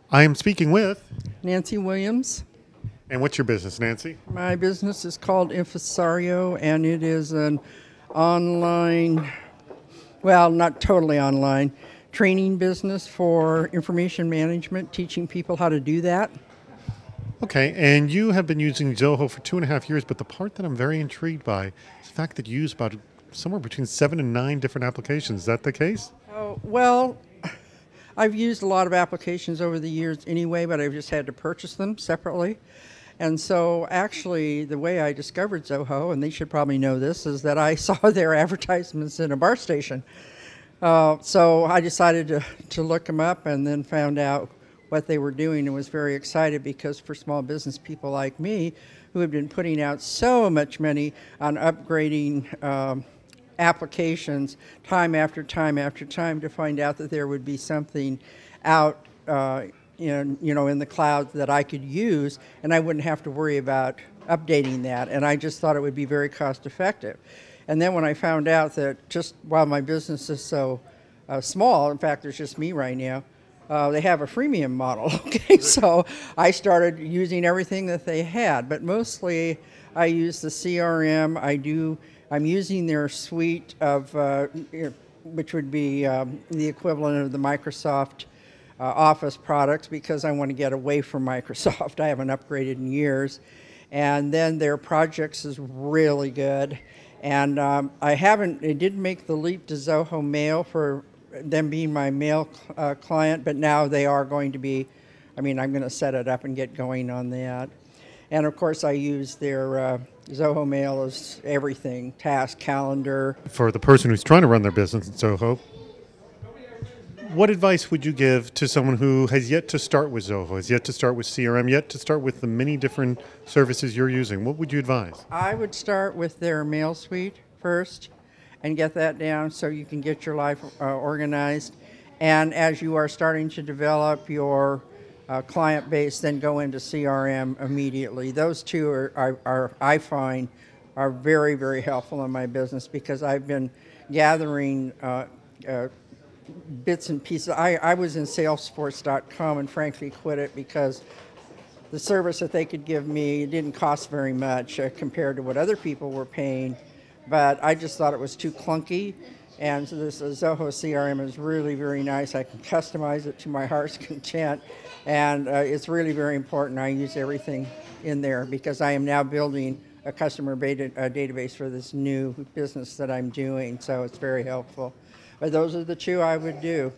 I am speaking with. Nancy Williams. And what's your business, Nancy? My business is called InfoZario, and it is an online, well, not totally online, training business for information management, teaching people how to do that. Okay, and you have been using Zoho for 2.5 years, but the part that I'm very intrigued by is the fact that you use about somewhere between 7 and 9 different applications. Is that the case? Oh, well, I've used a lot of applications over the years anyway, but I've just had to purchase them separately. And so actually the way I discovered Zoho, and they should probably know this, is that I saw their advertisements in a bar station. So I decided to look them up and then found out what they were doing and was very excited because for small business people like me who have been putting out so much money on upgrading applications time after time after time to find out that there would be something out in the cloud that I could use and I wouldn't have to worry about updating that, and I just thought it would be very cost effective. And then when I found out that just while my business is so small, in fact there's just me right now, they have a freemium model. Okay, so I started using everything that they had, but mostly I use the CRM. I'm using their suite of, which would be the equivalent of the Microsoft Office products because I want to get away from Microsoft. I haven't upgraded in years. And then their projects is really good. And it didn't make the leap to Zoho Mail for them being my mail client, but now they are going to be, I'm going to set it up and get going on that. And of course I use their Zoho Mail as everything, task, calendar. For the person who's trying to run their business in Zoho, what advice would you give to someone who has yet to start with Zoho, has yet to start with CRM, yet to start with the many different services you're using? What would you advise? I would start with their mail suite first and get that down so you can get your life organized. And as you are starting to develop your client base, then go into CRM immediately. Those two I find, are very, very helpful in my business because I've been gathering bits and pieces. I was in Salesforce.com and frankly quit it because the service that they could give me didn't cost very much compared to what other people were paying, but I just thought it was too clunky. And so this Zoho CRM is really very nice. I can customize it to my heart's content, and it's really very important. I use everything in there because I am now building a customer database for this new business that I'm doing, so it's very helpful. But those are the two I would do.